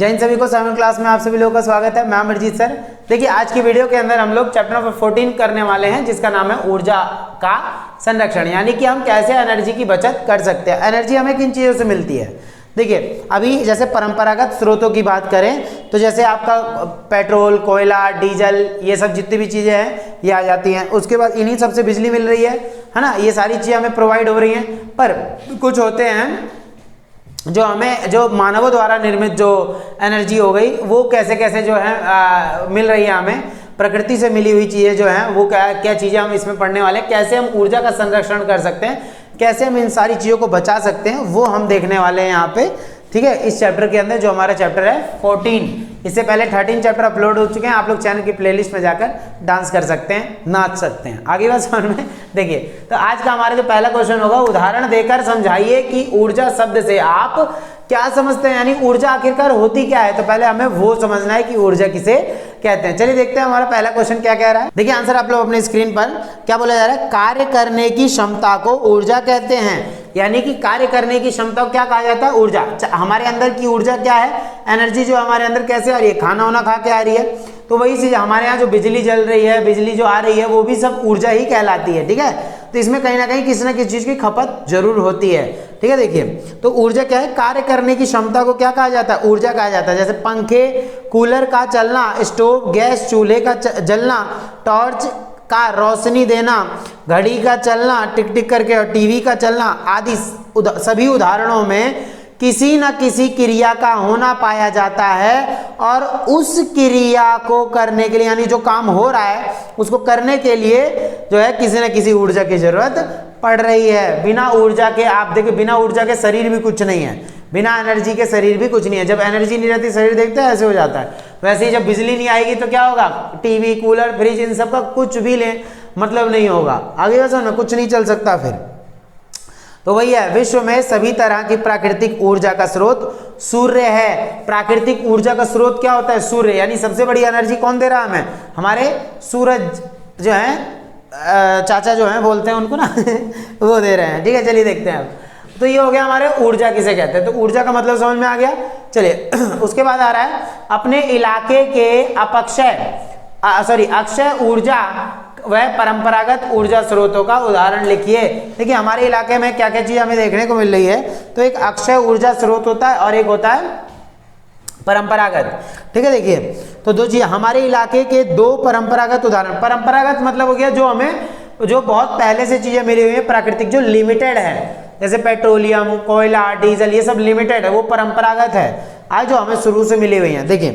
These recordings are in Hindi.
जय हिंद सभी को, 7वीं क्लास में आप सभी लोगों का स्वागत है। मैं अमरजीत सर। देखिए आज की वीडियो के अंदर हम लोग चैप्टर नंबर 14 करने वाले हैं, जिसका नाम है ऊर्जा का संरक्षण, यानी कि हम कैसे एनर्जी की बचत कर सकते हैं। एनर्जी हमें किन चीज़ों से मिलती है। देखिए अभी जैसे परंपरागत स्रोतों की बात करें तो जैसे आपका पेट्रोल, कोयला, डीजल, ये सब जितनी भी चीज़ें हैं ये आ जाती हैं। उसके बाद इन्हीं सब से बिजली मिल रही है ना, ये सारी चीज़ें हमें प्रोवाइड हो रही हैं। पर कुछ होते हैं जो हमें, जो मानवों द्वारा निर्मित जो एनर्जी हो गई, वो कैसे कैसे जो है मिल रही है हमें। प्रकृति से मिली हुई चीज़ें जो हैं वो क्या क्या चीज़ें हम इसमें पढ़ने वाले हैं, कैसे हम ऊर्जा का संरक्षण कर सकते हैं, कैसे हम इन सारी चीज़ों को बचा सकते हैं, वो हम देखने वाले हैं यहाँ पे। ठीक है, इस चैप्टर के अंदर जो हमारा चैप्टर है 14, इससे पहले 13 चैप्टर अपलोड हो चुके हैं। आप लोग चैनल की प्लेलिस्ट में जाकर डांस कर सकते हैं, नाच सकते हैं। आगे बात समझ में। देखिए तो आज का हमारा जो पहला क्वेश्चन होगा, उदाहरण देकर समझाइए कि ऊर्जा शब्द से आप क्या समझते हैं, यानी ऊर्जा आखिरकार होती क्या है। तो पहले हमें वो समझना है कि ऊर्जा किसे कहते हैं। चलिए देखते हैं हमारा पहला क्वेश्चन क्या कह रहा है। देखिए आंसर आप लोग अपने स्क्रीन पर क्या बोला जा रहा है, कार्य करने की क्षमता को ऊर्जा कहते हैं। यानी कि कार्य करने की क्षमता को क्या कहा जाता है, ऊर्जा। हमारे अंदर की ऊर्जा क्या है, एनर्जी जो हमारे अंदर कैसे आ रही है, खाना वाना खा के आ रही है। तो वही चीज हमारे यहाँ जो बिजली जल रही है, बिजली जो आ रही है, वो भी सब ऊर्जा ही कहलाती है। ठीक है, तो इसमें कहीं ना कहीं किसी ना किसी चीज की खपत जरूर होती है। ठीक है, देखिए तो ऊर्जा क्या है, कार्य करने की क्षमता को क्या कहा जाता है, ऊर्जा कहा जाता है। जैसे पंखे, कूलर का चलना, स्टोव, गैस चूल्हे का जलना, टॉर्च का रोशनी देना, घड़ी का चलना टिक टिक करके, और टीवी का चलना आदि सभी उदाहरणों में किसी न किसी क्रिया का होना पाया जाता है। और उस क्रिया को करने के लिए, यानी जो काम हो रहा है उसको करने के लिए जो है किसी न किसी ऊर्जा की जरूरत पड़ रही है। बिना ऊर्जा के, आप देखिए बिना ऊर्जा के शरीर भी कुछ नहीं है, बिना एनर्जी के शरीर भी कुछ नहीं है। जब एनर्जी नहीं रहती शरीर देखते हैं ऐसे हो जाता है। वैसे ही जब बिजली नहीं आएगी तो क्या होगा, टीवी, कूलर, फ्रिज, इन सब का कुछ भी ले मतलब नहीं होगा। आगे वैसा ना कुछ नहीं चल सकता फिर। तो वही है, विश्व में सभी तरह की प्राकृतिक ऊर्जा का स्रोत सूर्य है। प्राकृतिक ऊर्जा का स्रोत क्या होता है, सूर्य। यानी सबसे बड़ी एनर्जी कौन दे रहा है हमें, हमारे सूरज जो है, चाचा जो है बोलते हैं उनको ना वो दे रहे हैं। ठीक है, चलिए देखते हैं। तो ये हो गया हमारे ऊर्जा किसे कहते हैं। तो ऊर्जा का मतलब समझ में आ गया। चलिए उसके बाद आ रहा है, अपने इलाके के अक्षय ऊर्जा वह परंपरागत ऊर्जा स्रोतों का उदाहरण लिखिए। देखिए हमारे इलाके में क्या क्या चीज हमें देखने को मिल रही है। तो एक अक्षय ऊर्जा स्रोत होता है और एक होता है परंपरागत। ठीक है, देखिए तो दो चीज हमारे इलाके के दो परंपरागत उदाहरण। परंपरागत मतलब हो गया जो हमें, जो बहुत पहले से चीजें मिली हुई है, प्राकृतिक, जो लिमिटेड है। जैसे पेट्रोलियम, कोयला, डीजल, ये सब लिमिटेड है, वो परंपरागत है। आज जो हमें शुरू से मिली हुई हैं, देखिए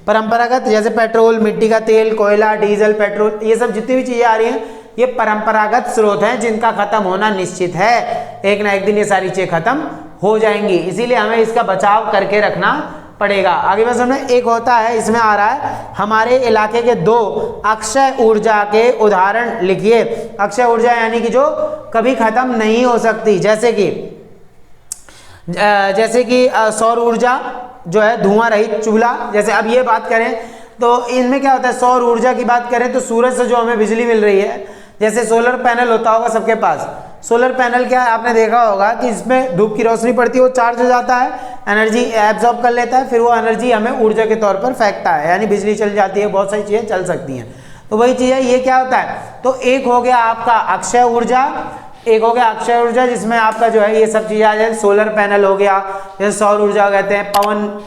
परंपरागत जैसे पेट्रोल, मिट्टी का तेल, कोयला, डीजल, पेट्रोल, ये सब जितनी भी चीजें आ रही हैं ये परंपरागत स्रोत हैं, जिनका खत्म होना निश्चित है। एक ना एक दिन ये सारी चीजें खत्म हो जाएंगी, इसीलिए हमें इसका बचाव करके रखना पड़ेगा। आगे बस हमें एक होता है, इसमें आ रहा है, हमारे इलाके के दो अक्षय ऊर्जा के उदाहरण लिखिए। अक्षय ऊर्जा यानी कि जो कभी खत्म नहीं हो सकती, जैसे कि सौर ऊर्जा जो है, धुआं रहित चूल्हा। जैसे अब ये बात करें तो इनमें क्या होता है, सौर ऊर्जा की बात करें तो सूरज से जो हमें बिजली मिल रही है। जैसे सोलर पैनल होता होगा सबके पास। सोलर पैनल क्या है, आपने देखा होगा कि इसमें धूप की रोशनी पड़ती है, वो चार्ज हो जाता है, एनर्जी एब्जॉर्ब कर लेता है, फिर वो एनर्जी हमें ऊर्जा के तौर पर फेंकता है, यानी बिजली चल जाती है, बहुत सारी चीजें चल सकती हैं। तो वही चीज है, ये क्या होता है, तो एक हो गया आपका अक्षय ऊर्जा, एक हो गया अक्षय ऊर्जा जिसमें आपका जो है ये सब चीजें आ जाए। सोलर पैनल हो गया, जैसे सौर ऊर्जा कहते हैं,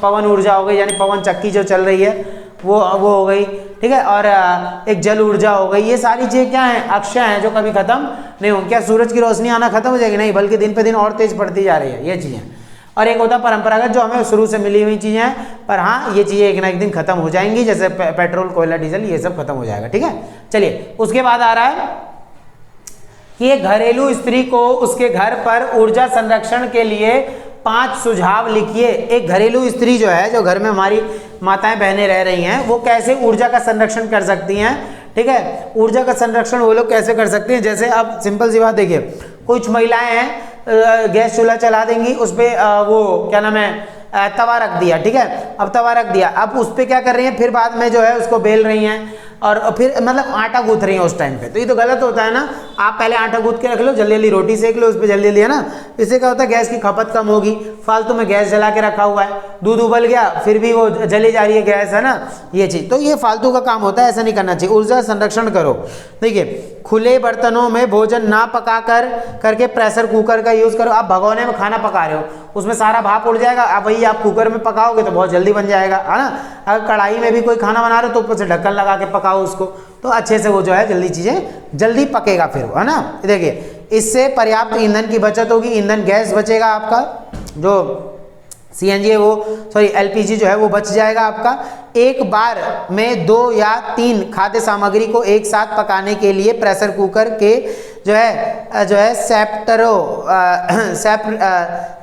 पवन ऊर्जा हो गई, यानी पवन चक्की जो चल रही है वो हो गई। ठीक है, और एक जल ऊर्जा हो गई। ये सारी चीजें क्या है, अक्षय हैं, जो कभी खत्म नहीं होंगी। क्या सूरज की रोशनी आना खत्म हो जाएगी, नहीं, बल्कि दिन पे दिन और तेज पड़ती जा रही है ये चीजें। और एक होता है परंपरागत, जो हमें शुरू से मिली हुई चीजें हैं, पर हाँ ये चीजें एक ना एक दिन खत्म हो जाएंगी, जैसे पेट्रोल, कोयला, डीजल, ये सब खत्म हो जाएगा। ठीक है, चलिए उसके बाद आ रहा है कि एक घरेलू स्त्री को उसके घर पर ऊर्जा संरक्षण के लिए 5 सुझाव लिखिए। एक घरेलू स्त्री जो है, जो घर में हमारी माताएं बहनें रह रही हैं, वो कैसे ऊर्जा का संरक्षण कर सकती हैं। ठीक है, ऊर्जा का संरक्षण वो लोग कैसे कर सकती हैं। जैसे अब सिंपल सी बात देखिए, कुछ महिलाएं हैं गैस चूल्हा चला देंगी, उस पर वो क्या नाम है, तवा रख दिया। ठीक है, अब तवा रख दिया, अब उस पर क्या कर रही हैं, फिर बाद में जो है उसको बेल रही हैं और फिर मतलब आटा गूंथ रही है उस टाइम पे। तो ये तो गलत होता है ना। आप पहले आटा गूंथ के रख लो, जल्दी जल्दी रोटी सेक लो, उस पर जल्दी जल्दी, है ना, इससे क्या होता है, गैस की खपत कम होगी। फालतू में गैस जला के रखा हुआ है, दूध उबल गया फिर भी वो जली जा रही है गैस, है ना, ये चीज़, तो ये फालतू का काम होता है, ऐसा नहीं करना चाहिए। ऊर्जा संरक्षण करो। देखिए, खुले बर्तनों में भोजन ना पका करके प्रेशर कुकर का यूज़ करो। आप भगोने में खाना पका रहे हो, उसमें सारा भाप उड़ जाएगा, अब वही आप कुकर में पकाओगे तो बहुत जल्दी बन जाएगा, है ना। अगर कढ़ाई में भी कोई खाना बना रहे हो तो ऊपर से ढक्कन लगा के पकाओ उसको, तो अच्छे से वो जो है जल्दी चीज़ें जल्दी पकेगा फिर, है ना। देखिए, इससे पर्याप्त ईंधन की बचत होगी, ईंधन गैस बचेगा आपका, जो सीएनजी है वो, सॉरी एलपीजी जो है वो बच जाएगा आपका। एक बार में 2 या 3 खाद्य सामग्री को एक साथ पकाने के लिए प्रेशर कुकर के जो है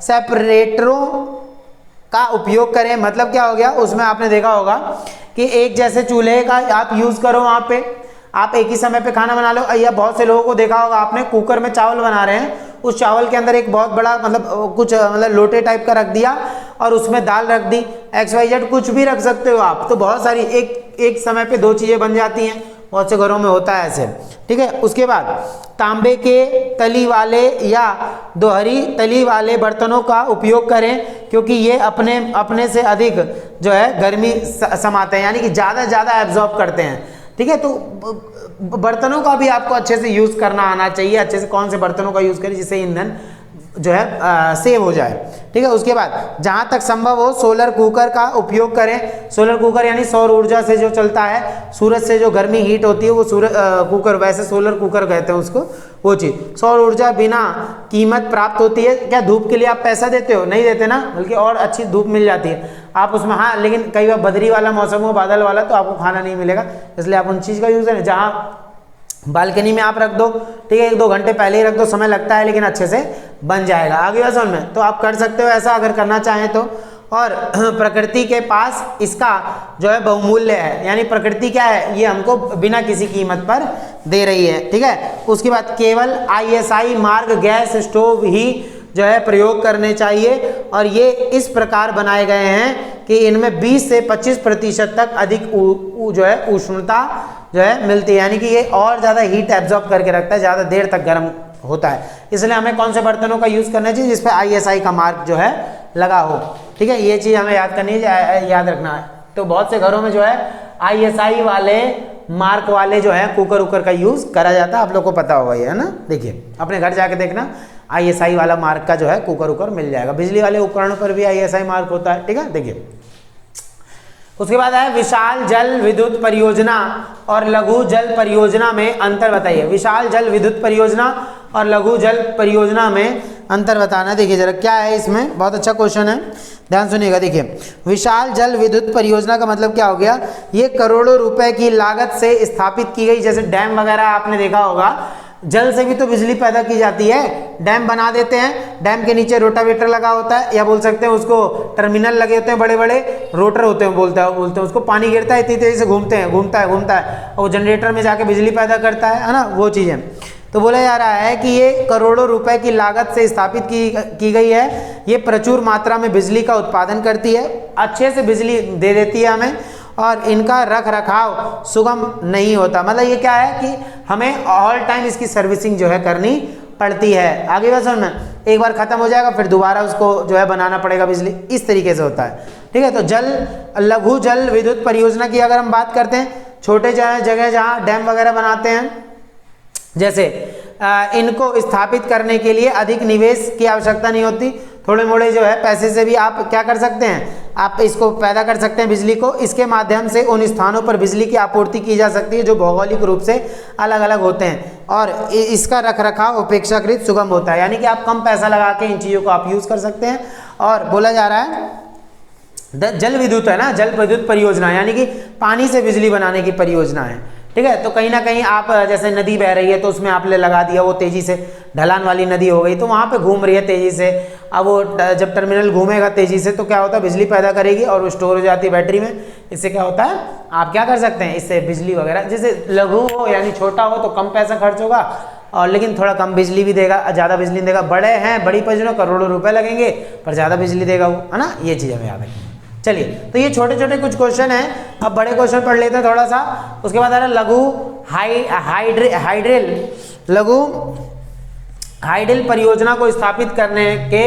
सेपरेटरों का उपयोग करें। मतलब क्या हो गया, उसमें आपने देखा होगा कि एक जैसे चूल्हे का आप यूज़ करो, वहाँ पे आप एक ही समय पे खाना बना लो। या बहुत से लोगों को देखा होगा आपने, कुकर में चावल बना रहे हैं, उस चावल के अंदर एक बहुत बड़ा मतलब लोटे टाइप का रख दिया और उसमें दाल रख दी, XYZ कुछ भी रख सकते हो आप, तो बहुत सारी एक समय पे 2 चीज़ें बन जाती हैं, बहुत से घरों में होता है ऐसे, ठीक है। उसके बाद तांबे के तली वाले या दोहरी तली वाले बर्तनों का उपयोग करें, क्योंकि ये अपने से अधिक जो है गर्मी समाते हैं, यानी कि ज़्यादा एब्जॉर्ब करते हैं, ठीक है। तो बर्तनों का भी आपको अच्छे से यूज़ करना आना चाहिए, अच्छे से कौन से बर्तनों का यूज़ करें जिससे ईंधन जो है सेव हो जाए, ठीक है। उसके बाद जहाँ तक संभव हो सोलर कुकर का उपयोग करें। सोलर कुकर यानी सौर ऊर्जा से जो चलता है, सूरज से जो गर्मी हीट होती है वो कुकर, वैसे सोलर कुकर कहते हैं उसको, वो चीज़। सौर ऊर्जा बिना कीमत प्राप्त होती है। क्या धूप के लिए आप पैसा देते हो? नहीं देते ना, बल्कि और अच्छी धूप मिल जाती है आप उसमें, हाँ, लेकिन कई बार बदरी वाला मौसम हो, बादल वाला, तो आपको खाना नहीं मिलेगा, इसलिए आप उन चीज़ का यूज़ करें जहाँ बालकनी में आप रख दो, ठीक है, 1-2 घंटे पहले ही रख दो, समय लगता है लेकिन अच्छे से बन जाएगा। आगे बात समझ में, तो आप कर सकते हो ऐसा अगर करना चाहें तो। और प्रकृति के पास इसका जो है बहुमूल्य है, यानी प्रकृति क्या है, ये हमको बिना किसी कीमत पर दे रही है, ठीक है। उसके बाद केवल ISI मार्ग गैस स्टोव ही जो है प्रयोग करने चाहिए, और ये इस प्रकार बनाए गए हैं कि इनमें 20 से 25% तक अधिक जो है उष्णता जो है मिलती है, यानी कि ये और ज़्यादा हीट एब्जॉर्ब करके रखता है, ज़्यादा देर तक गर्म होता है। इसलिए हमें कौन से बर्तनों का यूज़ करना चाहिए जिस पे ISI का मार्क जो है लगा हो, ठीक है। ये चीज़ हमें याद करनी है, याद रखना है। तो बहुत से घरों में जो है ISI वाले मार्क वाले जो है कुकर का यूज़ करा जाता है, आप लोग को पता होगा ये, है ना। देखिए, अपने घर जाके देखना, ISI वाला मार्क का जो है कुकर मिल जाएगा। बिजली वाले उपकरणों पर भी ISI मार्क होता है, ठीक है। देखिए, उसके बाद है विशाल जल विद्युत परियोजना और लघु जल परियोजना में अंतर बताइए। विशाल जल विद्युत परियोजना और लघु जल परियोजना में अंतर बताना। देखिए जरा क्या है इसमें, बहुत अच्छा क्वेश्चन है, ध्यान सुनिएगा। देखिए, विशाल जल विद्युत परियोजना का मतलब क्या हो गया, ये करोड़ों रुपए की लागत से स्थापित की गई, जैसे डैम वगैरह आपने देखा होगा, जल से भी तो बिजली पैदा की जाती है। डैम बना देते हैं, डैम के नीचे रोटावेटर लगा होता है, या बोल सकते हैं उसको टर्मिनल लगे होते हैं, बड़े बड़े रोटर होते हैं, बोलते हैं उसको, पानी गिरता है, इतनी तेजी से घूमता है, और वो जनरेटर में जाके बिजली पैदा करता है ना, वो चीज़ें। तो बोला जा रहा है कि ये करोड़ों रुपए की लागत से स्थापित की गई है, ये प्रचुर मात्रा में बिजली का उत्पादन करती है, अच्छे से बिजली दे देती है हमें, और इनका रख रखाव सुगम नहीं होता। मतलब ये क्या है कि हमें ऑल टाइम इसकी सर्विसिंग जो है करनी पड़ती है। आगे बात समझ में, एक बार खत्म हो जाएगा फिर दोबारा उसको जो है बनाना पड़ेगा बिजली, इस तरीके से होता है, ठीक है। तो लघु जल विद्युत परियोजना की अगर हम बात करते हैं, छोटे जगह जहाँ डैम वगैरह बनाते हैं, जैसे इनको स्थापित करने के लिए अधिक निवेश की आवश्यकता नहीं होती, थोड़े मोड़े जो है पैसे से भी आप क्या कर सकते हैं, आप इसको पैदा कर सकते हैं बिजली को। इसके माध्यम से उन स्थानों पर बिजली की आपूर्ति की जा सकती है जो भौगोलिक रूप से अलग अलग होते हैं, और इसका रखरखाव अपेक्षाकृत सुगम होता है, यानी कि आप कम पैसा लगा के इन चीज़ों को आप यूज़ कर सकते हैं। और बोला जा रहा है जल विद्युत है ना, जल विद्युत परियोजना यानी कि पानी से बिजली बनाने की परियोजना है, ठीक है। तो कहीं ना कहीं आप जैसे नदी बह रही है तो उसमें आपने लगा दिया, वो तेजी से ढलान वाली नदी हो गई तो वहाँ पे घूम रही है तेजी से, अब वो जब टर्मिनल घूमेगा तेजी से तो क्या होता है, बिजली पैदा करेगी और वो स्टोर हो जाती है बैटरी में। इससे क्या होता है, आप क्या कर सकते हैं, इससे बिजली वगैरह, जैसे लघु हो यानी छोटा हो तो कम पैसा खर्च होगा, और लेकिन थोड़ा कम बिजली भी देगा, ज़्यादा बिजली देगा। बड़े हैं, बड़ी परियोजना, करोड़ों रुपए लगेंगे पर ज़्यादा बिजली देगा वो, है ना, ये चीज़ हमें याद रखनी। चलिए, तो ये छोटे छोटे कुछ क्वेश्चन हैं, अब बड़े क्वेश्चन पढ़ लेते हैं थोड़ा सा। उसके बाद आ रहा लघु हाइडल परियोजना को स्थापित करने के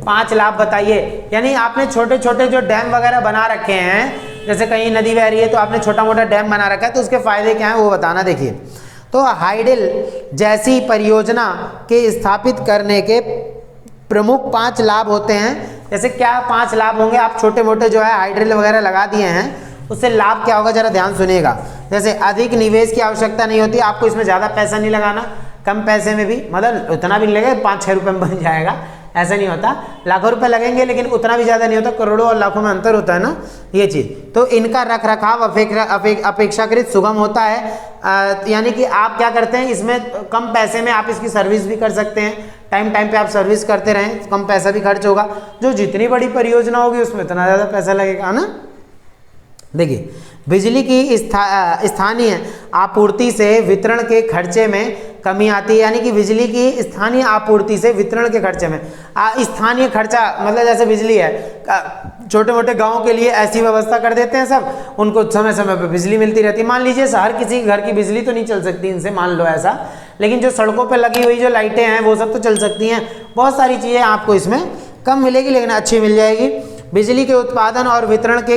5 लाभ बताइए। यानी आपने छोटे छोटे जो डैम वगैरह बना रखे हैं, जैसे कहीं नदी बह रही है तो आपने छोटा मोटा डैम बना रखा है, तो उसके फायदे क्या हैं वो बताना। देखिए, तो हाइडल जैसी परियोजना के स्थापित करने के प्रमुख 5 लाभ होते हैं। जैसे क्या 5 लाभ होंगे? आप छोटे मोटे जो है हाइडल वगैरह लगा दिए हैं, उससे लाभ क्या होगा जरा ध्यान सुनिएगा। जैसे अधिक निवेश की आवश्यकता नहीं होती, आपको इसमें ज़्यादा पैसा नहीं लगाना, कम पैसे में भी, मतलब उतना भी नहीं लगेगा, 5-6 रुपये में बन जाएगा, ऐसा नहीं होता। लाखों रुपए लगेंगे लेकिन उतना भी ज़्यादा नहीं होता, करोड़ों और लाखों में अंतर होता है ना, ये चीज़। तो इनका रख रखाव अपेक्षाकृत सुगम होता है। यानी कि आप क्या करते हैं, इसमें कम पैसे में आप इसकी सर्विस भी कर सकते हैं, टाइम पे आप सर्विस करते रहें, कम पैसा भी खर्च होगा। जो जितनी बड़ी परियोजना होगी उसमें इतना ज़्यादा पैसा लगेगा ना। देखिए, बिजली की स्थानीय आपूर्ति से वितरण के खर्चे में कमी आती है। यानी कि बिजली की स्थानीय आपूर्ति से वितरण के खर्चे में स्थानीय खर्चा, मतलब जैसे बिजली है, छोटे मोटे गांव के लिए ऐसी व्यवस्था कर देते हैं सब, उनको समय समय पर बिजली मिलती रहती है। मान लीजिए हर किसी के घर की बिजली तो नहीं चल सकती इनसे, मान लो ऐसा, लेकिन जो सड़कों पर लगी हुई जो लाइटें हैं वो सब तो चल सकती हैं। बहुत सारी चीज़ें आपको इसमें कम मिलेगी लेकिन अच्छी मिल जाएगी। बिजली के उत्पादन और वितरण के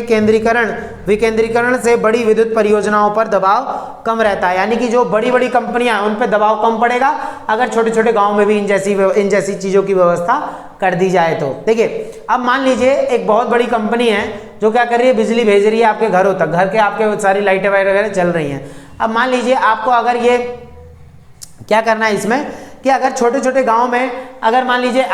विकेंद्रीकरण से बड़ी विद्युत परियोजनाओं पर दबाव कम रहता है। यानी कि जो बड़ी बड़ी कंपनियां हैं उन पर दबाव कम पड़ेगा अगर छोटे छोटे गांव में भी इन जैसी चीज़ों की व्यवस्था कर दी जाए तो। देखिए, अब मान लीजिए एक बहुत बड़ी कंपनी है जो क्या कर रही है, बिजली भेज रही है आपके घरों तक, घर के आपके सारी लाइटें वगैरह चल रही हैं। अब मान लीजिए आपको अगर ये क्या करना है इसमें कि अगर छोटे छोटे गांव में अगर मान लीजिए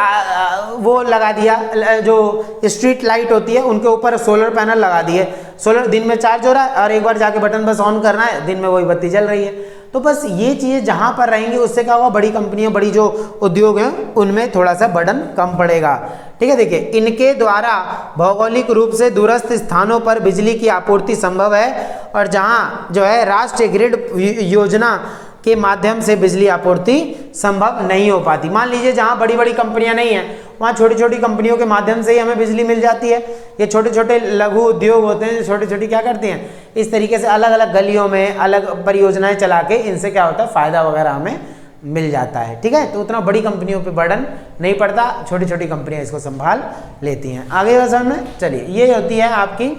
वो लगा दिया, जो स्ट्रीट लाइट होती है उनके ऊपर सोलर पैनल लगा दिए, सोलर दिन में चार्ज हो रहा है और एक बार जाके बटन बस ऑन करना है, दिन में वही बत्ती जल रही है। तो बस ये चीज़ें जहां पर रहेंगी उससे क्या होगा, बड़ी कंपनियां, बड़ी जो उद्योग हैं उनमें थोड़ा सा बर्डन कम पड़ेगा। ठीक है, देखिए, इनके द्वारा भौगोलिक रूप से दूरस्थ स्थानों पर बिजली की आपूर्ति संभव है और जहां जो है राष्ट्रीय ग्रिड योजना के माध्यम से बिजली आपूर्ति संभव नहीं हो पाती। मान लीजिए जहां बड़ी बड़ी कंपनियां नहीं हैं वहां छोटी छोटी कंपनियों के माध्यम से ही हमें बिजली मिल जाती है। ये छोटे छोटे लघु उद्योग होते हैं, छोटे छोटी क्या करते हैं, इस तरीके से अलग अलग गलियों में अलग परियोजनाएं चला के इनसे क्या होता है, फायदा वगैरह हमें मिल जाता है। ठीक है, तो उतना बड़ी कंपनियों पे बर्डन नहीं पड़ता, छोटी छोटी कंपनियां इसको संभाल लेती हैं। आगे समझ में, चलिए, ये होती है आपकी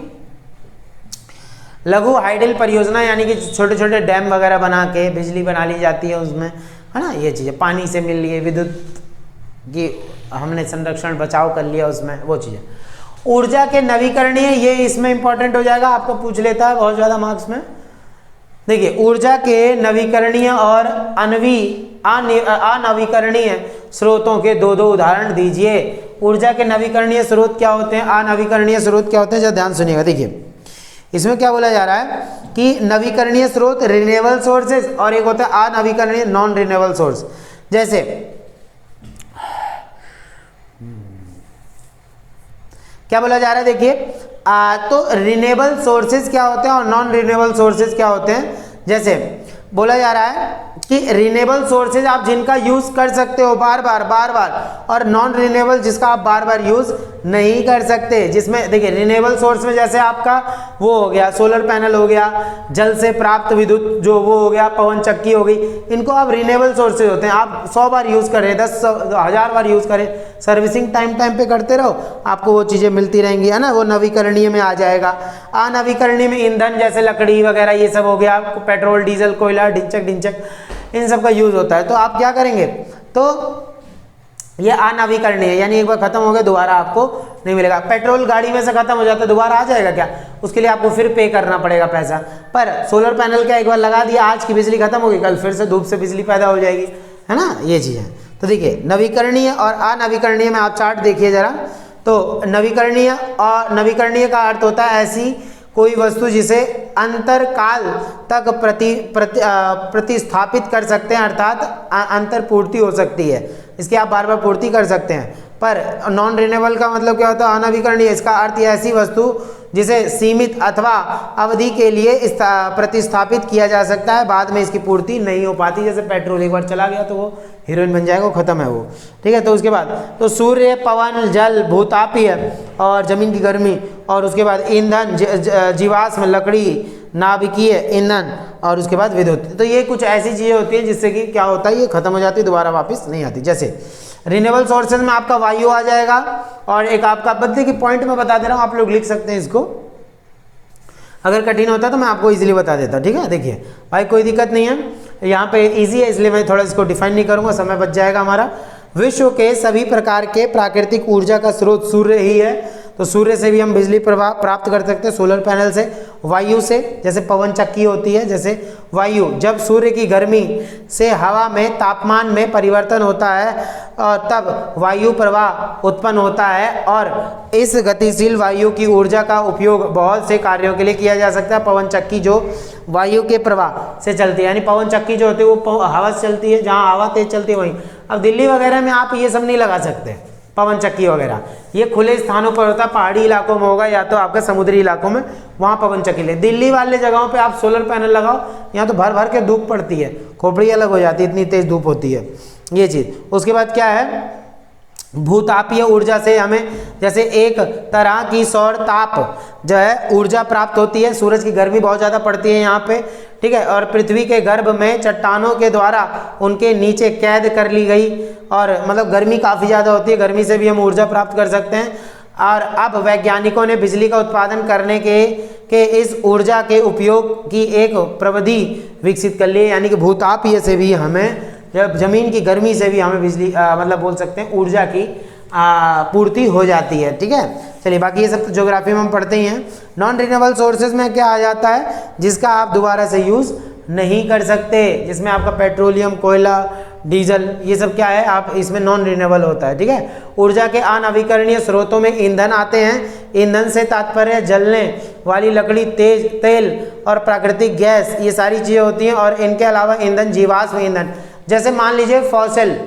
लघु हाइडल परियोजना, यानी कि छोटे छोटे डैम वगैरह बना के बिजली बना ली जाती है उसमें, है ना। ये चीज़ें पानी से मिल लिए, विद्युत की हमने संरक्षण बचाव कर लिया उसमें, वो चीज़ें। ऊर्जा के नवीकरणीय, ये इसमें इंपॉर्टेंट हो जाएगा, आपको पूछ लेता है बहुत ज़्यादा मार्क्स में। देखिए, ऊर्जा के नवीकरणीय और अनवीकरणीय स्रोतों के दो उदाहरण दीजिए। ऊर्जा के नवीकरणीय स्रोत क्या होते हैं, अनवीकरणीय स्रोत क्या होते हैं, जरा ध्यान सुनिएगा। देखिए, इसमें क्या बोला जा रहा है कि नवीकरणीय स्रोत रिन्यूएबल सोर्सेज और एक होता है अनवीकरणीय नॉन रिन्यूएबल सोर्स। जैसे क्या बोला जा रहा है, देखिए, तो रिन्यूएबल सोर्सेज क्या होते हैं और नॉन रिन्यूएबल सोर्सेज क्या होते हैं। जैसे बोला जा रहा है कि रिन्यूएबल सोर्सेज आप जिनका यूज कर सकते हो बार बार और नॉन रिन्यूएबल जिसका आप बार बार यूज नहीं कर सकते। जिसमें देखिए, रिन्यूएबल सोर्स में जैसे आपका वो हो गया सोलर पैनल हो गया, जल से प्राप्त विद्युत जो वो हो गया, पवन चक्की हो गई, इनको आप रिन्यूएबल सोर्सेज होते हैं। आप 100 बार यूज करें, 10,000 बार यूज करें, सर्विसिंग टाइम पे करते रहो, आपको वो चीज़ें मिलती रहेंगी, है ना, वो नवीकरणीय में आ जाएगा। अनवीकरणीय में ईंधन जैसे लकड़ी वगैरह ये सब हो गया, पेट्रोल डीजल कोयला ढिंचक इन सब का यूज होता है। तो आप क्या करेंगे, तो ये अनवीकरणीय, यानी एक बार खत्म हो गया दोबारा आपको नहीं मिलेगा। पेट्रोल गाड़ी में से खत्म हो जाता है, दोबारा आ जाएगा क्या, उसके लिए आपको फिर पे करना पड़ेगा पैसा। पर सोलर पैनल क्या, एक बार लगा दिया, आज की बिजली खत्म होगी, कल फिर से धूप से बिजली पैदा हो जाएगी, है ना, ये चीज़ है। तो देखिए, नवीकरणीय और अनवीकरणीय में आप चार्ट देखिए जरा। तो नवीकरणीय और नवीकरणीय का अर्थ होता है ऐसी कोई वस्तु जिसे अंतरकाल तक प्रतिस्थापित कर सकते हैं, अर्थात अंतर पूर्ति हो सकती है, इसकी आप बार बार पूर्ति कर सकते हैं। पर नॉन रिन्यूएबल का मतलब क्या होता है, अनवीकरणीय, इसका अर्थ ऐसी वस्तु जिसे सीमित अथवा अवधि के लिए प्रतिस्थापित किया जा सकता है, बाद में इसकी पूर्ति नहीं हो पाती। जैसे पेट्रोल एक बार चला गया तो वो हीरोइन बन जाएगा, वो खत्म है वो। ठीक है, तो उसके बाद तो सूर्य, पवन, जल, भूतापीय और जमीन की गर्मी, और उसके बाद ईंधन, जीवाश्म, लकड़ी, नाभिकीय ईंधन और उसके बाद विद्युत। तो ये कुछ ऐसी चीज़ें होती हैं जिससे कि क्या होता है, ये खत्म हो जाती है, दोबारा वापस नहीं आती। जैसे रिन्यूएबल सोर्सेज में आपका वायु आ जाएगा, और एक आपका बदले की पॉइंट में बता दे रहा हूँ, आप लोग लिख सकते हैं इसको, अगर कठिन होता तो मैं आपको इजीली बता देता। ठीक है, देखिए भाई कोई दिक्कत नहीं है, यहाँ पे इजी है इसलिए मैं थोड़ा इसको डिफाइन नहीं करूँगा, समय बच जाएगा हमारा। विश्व के सभी प्रकार के प्राकृतिक ऊर्जा का स्रोत सूर्य ही है, तो सूर्य से भी हम बिजली प्रवाह प्राप्त कर सकते हैं, सोलर पैनल से, वायु से, जैसे पवन चक्की होती है, जैसे वायु जब सूर्य की गर्मी से हवा में तापमान में परिवर्तन होता है और तब वायु प्रवाह उत्पन्न होता है, और इस गतिशील वायु की ऊर्जा का उपयोग बहुत से कार्यों के लिए किया जा सकता है। पवन चक्की जो वायु के प्रवाह से चलती है, यानी पवन चक्की जो होती है वो हवा से चलती है, जहाँ हवा तेज चलती है वहीं। अब दिल्ली वगैरह में आप ये सब नहीं लगा सकते पवन चक्की वगैरह, ये खुले स्थानों पर होता है, पहाड़ी इलाकों में होगा या तो आपके समुद्री इलाकों में, वहाँ पवन चक्की ले। दिल्ली वाले जगहों पे आप सोलर पैनल लगाओ, यहाँ तो भर भर के धूप पड़ती है, खोपड़ी अलग हो जाती है, इतनी तेज धूप होती है ये चीज़। उसके बाद क्या है, भूतापीय ऊर्जा से हमें जैसे एक तरह की सौर ताप जो है ऊर्जा प्राप्त होती है, सूरज की गर्मी बहुत ज़्यादा पड़ती है यहाँ पे, ठीक है, और पृथ्वी के गर्भ में चट्टानों के द्वारा उनके नीचे कैद कर ली गई, और मतलब गर्मी काफ़ी ज़्यादा होती है, गर्मी से भी हम ऊर्जा प्राप्त कर सकते हैं। और अब वैज्ञानिकों ने बिजली का उत्पादन करने के इस ऊर्जा के उपयोग की एक प्रविधि विकसित कर ली है, यानी कि भूतापीय से भी हमें, जब जमीन की गर्मी से भी हमें बिजली मतलब बोल सकते हैं ऊर्जा की पूर्ति हो जाती है। ठीक है, चलिए बाकी ये सब तो ज्योग्राफी में हम पढ़ते ही हैं। नॉन रिन्यूएबल सोर्सेज में क्या आ जाता है, जिसका आप दोबारा से यूज़ नहीं कर सकते, जिसमें आपका पेट्रोलियम, कोयला, डीजल, ये सब क्या है, आप इसमें नॉन रिन्यूएबल होता है। ठीक है, ऊर्जा के अनवीकरणीय स्रोतों में ईंधन आते हैं। ईंधन से तात्पर्य जलने वाली लकड़ी, तेज तेल और प्राकृतिक गैस, ये सारी चीज़ें होती हैं। और इनके अलावा ईंधन जीवाश्म ईंधन, जैसे मान लीजिए फॉसिल,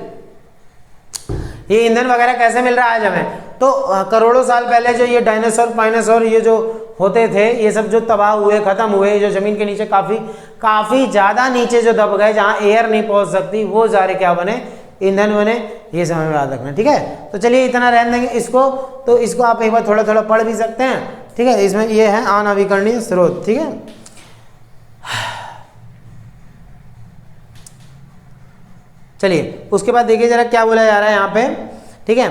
ये ईंधन वगैरह कैसे मिल रहा है आज हमें, तो करोड़ों साल पहले जो ये डायनासोर पाइनासोर ये जो होते थे, ये सब जो तबाह हुए, खत्म हुए, जो जमीन के नीचे काफ़ी ज़्यादा नीचे जो दब गए, जहाँ एयर नहीं पहुँच सकती, वो सारे क्या बने, ईंधन बने। ये समय में याद रखना। ठीक है, तो चलिए इतना रहने देंगे इसको, तो इसको आप एक बार थोड़ा थोड़ा पढ़ भी सकते हैं। ठीक है, इसमें ये है अनवीकरणीय स्रोत। ठीक है, चलिए उसके बाद देखिए जरा क्या बोला जा रहा है यहाँ पे। ठीक है,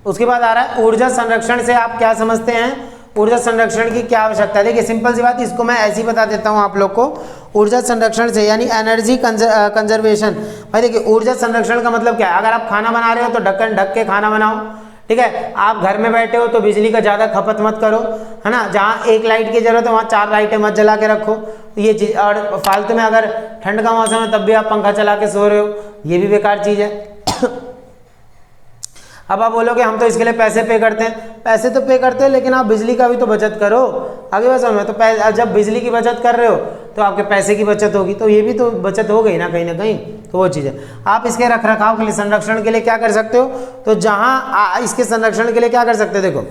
उसके बाद आ रहा है ऊर्जा संरक्षण से आप क्या समझते हैं, ऊर्जा संरक्षण की क्या आवश्यकता है। देखिए सिंपल सी बात, इसको मैं ऐसे ही बता देता हूँ आप लोग को। ऊर्जा संरक्षण से यानी एनर्जी कंजर्वेशन। भाई देखिए ऊर्जा संरक्षण का मतलब क्या है, अगर आप खाना बना रहे हो तो ढक्कन ढक के खाना बनाओ। ठीक है, आप घर में बैठे हो तो बिजली का ज़्यादा खपत मत करो, है ना, जहाँ एक लाइट की जरूरत है वहाँ 4 लाइटें मत जला के रखो, ये चीज़। और फालतू में अगर ठंड का मौसम है तब भी आप पंखा चला के सो रहे हो, ये भी बेकार चीज़ है। अब आप बोलोगे हम तो इसके लिए पैसे पे करते हैं, पैसे तो पे करते हैं लेकिन आप बिजली का भी तो बचत करो। आगे बात समझ में, तो जब बिजली की बचत कर रहे हो तो आपके पैसे की बचत होगी, तो ये भी तो बचत हो गई ना कहीं ना कहीं। तो वो चीज़ है, आप इसके रख रखाव के लिए, संरक्षण के लिए क्या कर सकते हो, तो जहाँ इसके संरक्षण के लिए क्या कर सकते हो, देखो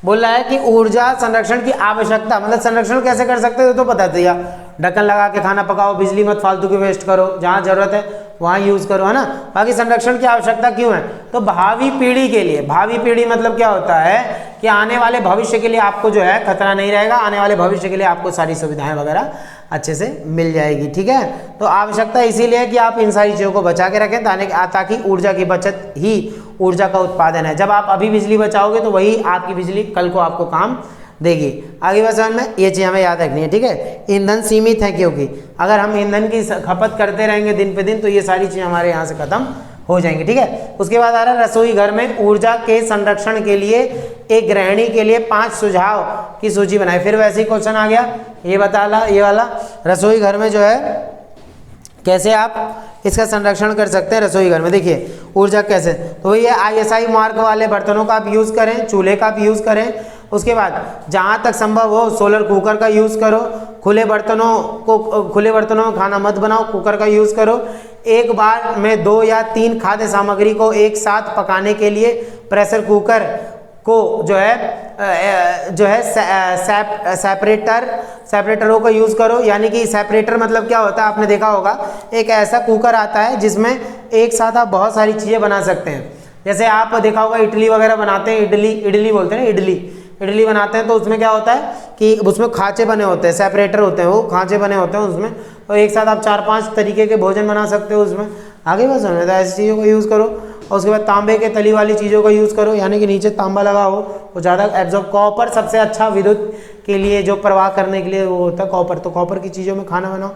बोल रहा है कि ऊर्जा संरक्षण की आवश्यकता, मतलब संरक्षण कैसे कर सकते हो तो बता दिया। ढक्कन लगा के खाना पकाओ, बिजली मत फालतू की वेस्ट करो, जहाँ जरूरत है वहाँ यूज़ करो, है ना। बाकी संरक्षण की आवश्यकता क्यों है, तो भावी पीढ़ी के लिए। भावी पीढ़ी मतलब क्या होता है कि आने वाले भविष्य के लिए आपको जो है खतरा नहीं रहेगा, आने वाले भविष्य के लिए आपको सारी सुविधाएं वगैरह अच्छे से मिल जाएगी। ठीक है, तो आवश्यकता इसीलिए है कि आप इन सारी चीज़ों को बचा के रखें, ताकि ऊर्जा की बचत ही ऊर्जा का उत्पादन है। जब आप अभी बिजली बचाओगे तो वही आपकी बिजली कल को आपको काम देगी। आगे बस समझ में, ये चीज़ हमें याद रखनी है। ठीक है, ईंधन सीमित है, क्योंकि अगर हम ईंधन की खपत करते रहेंगे दिन पे दिन तो ये सारी चीज़ें हमारे यहाँ से खत्म हो जाएंगी। ठीक है, उसके बाद आ रहा है रसोई घर में ऊर्जा के संरक्षण के लिए एक गृहिणी के लिए 5 सुझाव की सूची बनाए। फिर वैसे ही क्वेश्चन आ गया, ये बताला, ये वाला, रसोई घर में जो है कैसे आप इसका संरक्षण कर सकते हैं रसोई घर में। देखिए ऊर्जा कैसे, तो ये ISI मार्क वाले बर्तनों का आप यूज़ करें, चूल्हे का भी यूज़ करें। उसके बाद जहाँ तक संभव हो सोलर कुकर का यूज़ करो। खुले बर्तनों में खाना मत बनाओ, कुकर का यूज़ करो। एक बार में 2 या 3 खाद्य सामग्री को एक साथ पकाने के लिए प्रेशर कुकर को जो है सेपरेटरों का यूज़ करो। यानी कि सेपरेटर मतलब क्या होता है, आपने देखा होगा एक ऐसा कुकर आता है जिसमें एक साथ आप बहुत सारी चीज़ें बना सकते हैं। जैसे आप देखा होगा इडली वगैरह बनाते हैं, इडली बोलते हैं ना, इडली बनाते हैं, तो उसमें क्या होता है कि उसमें खांचे बने होते हैं, सेपरेटर होते हैं, वो खांचे बने होते हैं उसमें, तो एक साथ आप 4-5 तरीके के भोजन बना सकते हो उसमें। आगे बस समझ तो ऐसी चीज़ों का यूज़ करो। और उसके बाद तांबे के तली वाली चीज़ों का यूज़ करो, यानी कि नीचे तांबा लगा हो, वो ज़्यादा एब्जॉर्ब। कॉपर सबसे अच्छा विद्युत के लिए जो प्रवाह करने के लिए वो होता है कॉपर, तो कॉपर की चीज़ों में खाना बनाओ,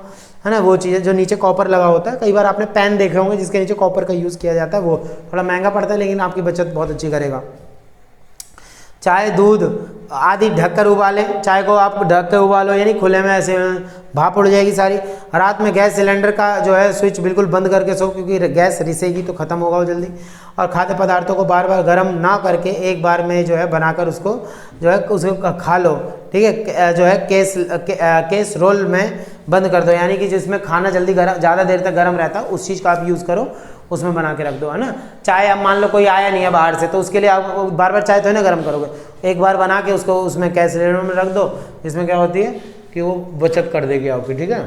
है ना, वो चीज़ें जो नीचे कॉपर लगा होता है। कई बार आपने पैन देखे होंगे जिसके नीचे कॉपर का यूज़ किया जाता है, वो थोड़ा महंगा पड़ता है लेकिन आपकी बचत बहुत अच्छी करेगा। चाय दूध आदि ढककर उबालें, चाय को आप ढक कर उबालो, यानी खुले में ऐसे भाप उड़ जाएगी सारी। रात में गैस सिलेंडर का जो है स्विच बिल्कुल बंद करके सो, क्योंकि गैस रिसेगी तो ख़त्म होगा वो जल्दी। और खाद्य पदार्थों को बार बार गर्म ना करके एक बार में जो है बनाकर उसको जो है उसको खा लो, ठीक है। जो है केस रोल में बंद कर दो, यानी कि जिसमें खाना जल्दी गर्म, ज़्यादा देर तक गर्म रहता है उस चीज़ का आप यूज़ करो, उसमें बना के रख दो, है ना। चाय अब मान लो कोई आया नहीं है बाहर से, तो उसके लिए आप बार बार चाय तो है ना गर्म करोगे, एक बार बना के उसको उसमें कैसरोल में रख दो, जिसमें क्या होती है कि वो बचत कर देगी आपकी, ठीक है।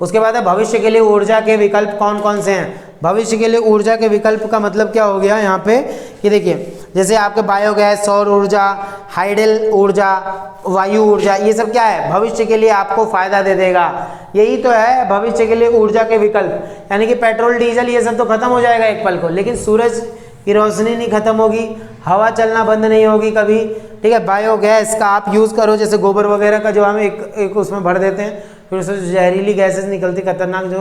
उसके बाद है भविष्य के लिए ऊर्जा के विकल्प कौन कौन से हैं। भविष्य के लिए ऊर्जा के विकल्प का मतलब क्या हो गया यहाँ पे, ये देखिए, जैसे आपके बायोगैस, सौर ऊर्जा, हाइडल ऊर्जा, वायु ऊर्जा, ये सब क्या है भविष्य के लिए आपको फायदा दे देगा। यही तो है भविष्य के लिए ऊर्जा के विकल्प, यानी कि पेट्रोल डीजल ये सब तो खत्म हो जाएगा एक पल को, लेकिन सूरज की रोशनी नहीं खत्म होगी, हवा चलना बंद नहीं होगी कभी, ठीक है। बायोगैस का आप यूज़ करो, जैसे गोबर वगैरह का जो हम एक उसमें भर देते हैं, फिर उससे जहरीली गैसेस निकलती खतरनाक जो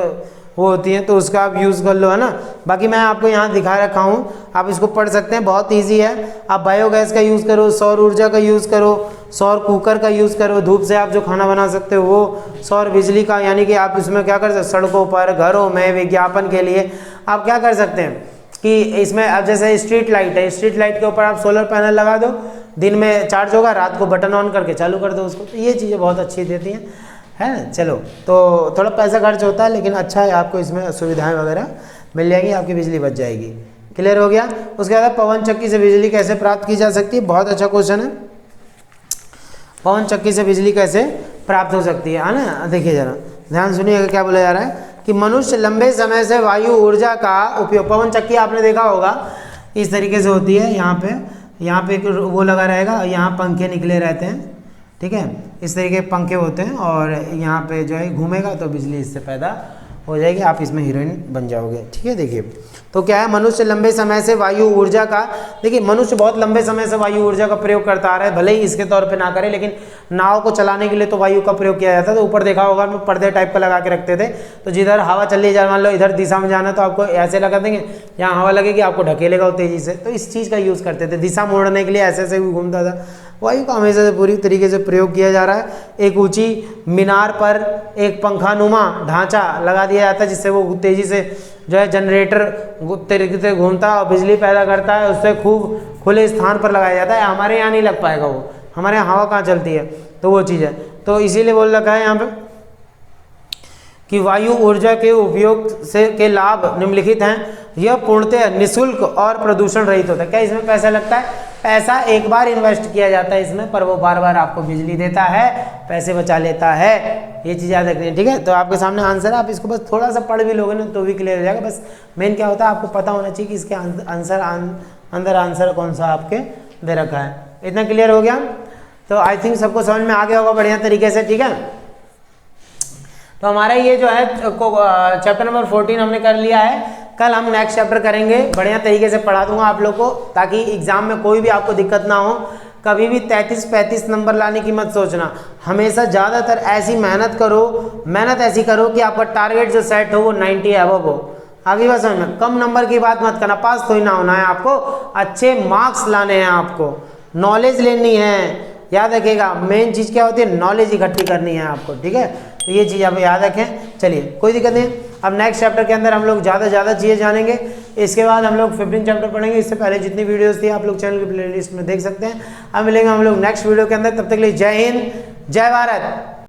वो होती हैं, तो उसका आप यूज़ कर लो, है ना। बाकी मैं आपको यहाँ दिखा रखा हूँ, आप इसको पढ़ सकते हैं, बहुत ईजी है। आप बायोगैस का यूज़ करो, सौर ऊर्जा का यूज़ करो, सौर कुकर का यूज़ करो, धूप से आप जो खाना बना सकते हो वो, सौर बिजली का, यानी कि आप इसमें क्या कर सकते, सड़कों पर, घरों में, विज्ञापन के लिए आप क्या कर सकते हैं कि इसमें अब जैसे स्ट्रीट लाइट है, स्ट्रीट लाइट के ऊपर आप सोलर पैनल लगा दो, दिन में चार्ज होगा, रात को बटन ऑन करके चालू कर दो उसको, तो ये चीज़ें बहुत अच्छी देती हैं, है ना। चलो, तो थोड़ा पैसा खर्च होता है लेकिन अच्छा है, आपको इसमें सुविधाएं वगैरह मिल जाएगी, आपकी बिजली बच जाएगी। क्लियर हो गया। उसके बाद पवन चक्की से बिजली कैसे प्राप्त की जा सकती है, बहुत अच्छा क्वेश्चन है। पवन चक्की से बिजली कैसे प्राप्त हो सकती है ना। देखिए जरा ध्यान सुनिएगा क्या बोला जा रहा है कि मनुष्य लंबे समय से वायु ऊर्जा का उपयोग, पवन चक्की आपने देखा होगा इस तरीके से होती है, यहाँ पे एक वो लगा रहेगा, यहाँ पंखे निकले रहते हैं, ठीक है, इस तरीके के पंखे होते हैं, और यहाँ पे जो है घूमेगा तो बिजली इससे पैदा हो जाएगी, आप इसमें हीरोइन बन जाओगे, ठीक है। देखिए तो क्या है, मनुष्य लंबे समय से वायु ऊर्जा का, देखिए मनुष्य बहुत लंबे समय से वायु ऊर्जा का प्रयोग करता आ रहा है, भले ही इसके तौर पे ना करे, लेकिन नाव को चलाने के लिए तो वायु का प्रयोग किया जाता है। तो ऊपर देखा होगा हम पर्दे टाइप का लगा के रखते थे, तो जिधर हवा चल रही है, मान लो इधर दिशा में जाना तो आपको ऐसे लगा देंगे, यहाँ हवा लगेगी आपको ढकेलेगा वो तेजी से, तो इस चीज़ का यूज़ करते थे, दिशा मोड़ने के लिए ऐसे ऐसे घूमता था। वायु का हमेशा से पूरी तरीके से प्रयोग किया जा रहा है। एक ऊंची मीनार पर एक पंखानुमा ढांचा लगा दिया जाता है, जिससे वो तेज़ी से जो है जनरेटर तरीके से घूमता है और बिजली पैदा करता है, उससे खूब खुले स्थान पर लगाया जाता है। हमारे यहाँ नहीं लग पाएगा वो, हमारे यहाँ हवा कहाँ चलती है, तो वो चीज़ है। तो इसीलिए बोल रखा है यहाँ पे कि वायु ऊर्जा के उपयोग से के लाभ निम्नलिखित हैं। यह पूर्णतः निःशुल्क और प्रदूषण रहित होता है। क्या इसमें पैसा लगता है? पैसा एक बार इन्वेस्ट किया जाता है इसमें, पर वो बार बार आपको बिजली देता है, पैसे बचा लेता है। ये चीज़ याद रखनी है, ठीक है। तो आपके सामने आंसर है, आप इसको बस थोड़ा सा पढ़ भी लोगे ना तो भी क्लियर हो जाएगा। बस मेन क्या होता है, आपको पता होना चाहिए कि इसके अंदर आंसर कौन सा आपके दे रखा है। इतना क्लियर हो गया? तो आई थिंक सबको समझ में आ गया होगा बढ़िया तरीके से, ठीक है। तो हमारा ये जो है चैप्टर नंबर 14 हमने कर लिया है। कल हम नेक्स्ट चैप्टर करेंगे, बढ़िया तरीके से पढ़ा दूंगा आप लोग को, ताकि एग्जाम में कोई भी आपको दिक्कत ना हो। कभी भी 33-35 नंबर लाने की मत सोचना, हमेशा ज़्यादातर ऐसी मेहनत करो, मेहनत ऐसी करो कि आपका टारगेट जो सेट हो वो 90 अबव हो। आगे बात समझ में, कम नंबर की बात मत करना, पास तो ही ना होना है आपको, अच्छे मार्क्स लाने हैं आपको, नॉलेज लेनी है। याद रखिएगा, मेन चीज़ क्या होती है, नॉलेज इकट्ठी करनी है आपको, ठीक है। तो ये चीज़ आप याद रखें। चलिए कोई दिक्कत नहीं। अब नेक्स्ट चैप्टर के अंदर हम लोग ज़्यादा चीज़ें जानेंगे। इसके बाद हम लोग 15 चैप्टर पढ़ेंगे। इससे पहले जितनी वीडियोस थी आप लोग चैनल की प्लेलिस्ट में देख सकते हैं। अब मिलेंगे हम लोग नेक्स्ट वीडियो के अंदर, तब तक के लिए जय हिंद, जय भारत।